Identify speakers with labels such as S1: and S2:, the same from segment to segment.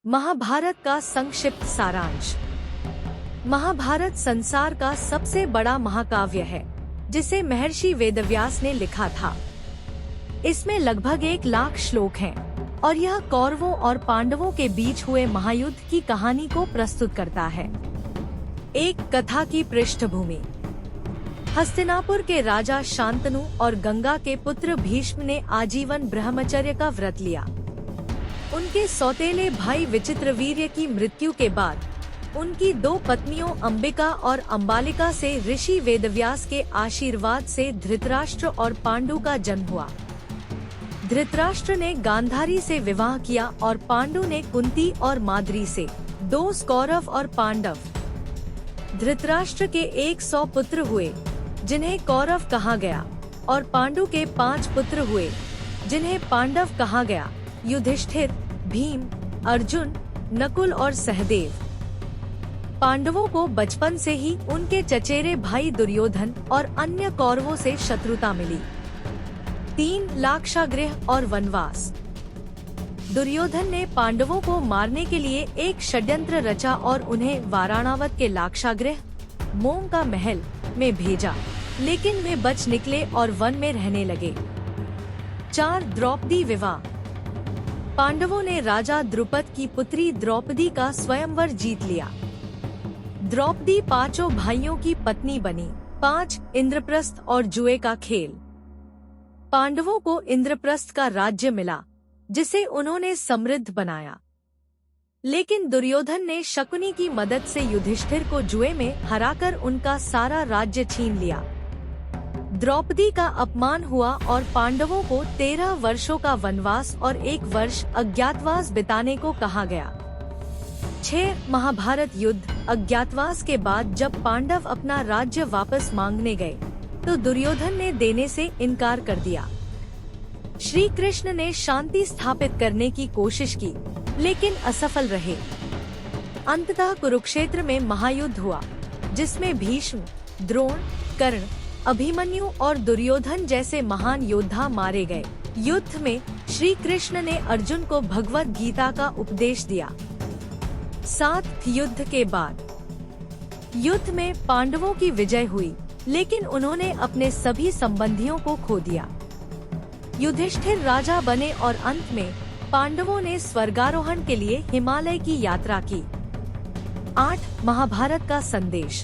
S1: महाभारत का संक्षिप्त सारांश। महाभारत संसार का सबसे बड़ा महाकाव्य है जिसे महर्षि वेदव्यास ने लिखा था। इसमें लगभग 1,00,000 श्लोक हैं और यह कौरवों और पांडवों के बीच हुए महायुद्ध की कहानी को प्रस्तुत करता है। एक कथा की पृष्ठभूमि। हस्तिनापुर के राजा शांतनु और गंगा के पुत्र भीष्म ने आजीवन ब्रह्मचर्य का व्रत लिया। उनके सौतेले भाई विचित्रवीर्य की मृत्यु के बाद उनकी 2 पत्नियों अंबिका और अंबालिका से ऋषि वेदव्यास के आशीर्वाद से धृतराष्ट्र और पांडु का जन्म हुआ। धृतराष्ट्र ने गांधारी से विवाह किया और पांडु ने कुंती और माद्री से। 2 कौरव और पांडव। धृतराष्ट्र के 100 पुत्र हुए जिन्हें कौरव कहा गया और पांडु के 5 पुत्र हुए जिन्हें पांडव कहा गया। युधिष्ठिर, भीम, अर्जुन, नकुल और सहदेव। पांडवों को बचपन से ही उनके चचेरे भाई दुर्योधन और अन्य कौरवों से शत्रुता मिली। 3 लाक्षागृह और वनवास। दुर्योधन ने पांडवों को मारने के लिए एक षड्यंत्र रचा और उन्हें वाराणावत के लाक्षागृह, मोम का महल, में भेजा, लेकिन वे बच निकले और वन में रहने लगे। 4 द्रौपदी विवाह। पांडवों ने राजा द्रुपद की पुत्री द्रौपदी का स्वयंवर जीत लिया। द्रौपदी 5 भाइयों की पत्नी बनी। 5 इंद्रप्रस्थ और जुए का खेल। पांडवों को इंद्रप्रस्थ का राज्य मिला जिसे उन्होंने समृद्ध बनाया, लेकिन दुर्योधन ने शकुनी की मदद से युधिष्ठिर को जुए में हराकर उनका सारा राज्य छीन लिया। द्रौपदी का अपमान हुआ और पांडवों को 13 वर्षों का वनवास और 1 वर्ष अज्ञातवास बिताने को कहा गया। 6 महाभारत युद्ध। अज्ञातवास के बाद जब पांडव अपना राज्य वापस मांगने गए तो दुर्योधन ने देने से इनकार कर दिया। श्री कृष्ण ने शांति स्थापित करने की कोशिश की लेकिन असफल रहे। अंततः कुरुक्षेत्र में महायुद्ध हुआ जिसमें भीष्म, द्रोण, कर्ण, अभिमन्यु और दुर्योधन जैसे महान योद्धा मारे गए। युद्ध में श्री कृष्ण ने अर्जुन को भगवत गीता का उपदेश दिया। 7 युद्ध के बाद। युद्ध में पांडवों की विजय हुई लेकिन उन्होंने अपने सभी संबंधियों को खो दिया। युधिष्ठिर राजा बने और अंत में पांडवों ने स्वर्गारोहण के लिए हिमालय की यात्रा की। 8 महाभारत का संदेश।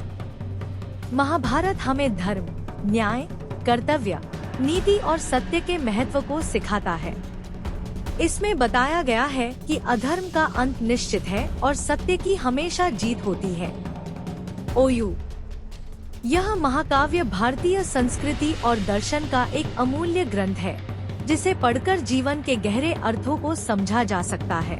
S1: महाभारत हमें धर्म, न्याय, कर्तव्य, नीति और सत्य के महत्व को सिखाता है। इसमें बताया गया है कि अधर्म का अंत निश्चित है और सत्य की हमेशा जीत होती है। ओयू। यह महाकाव्य भारतीय संस्कृति और दर्शन का एक अमूल्य ग्रंथ है जिसे पढ़कर जीवन के गहरे अर्थों को समझा जा सकता है।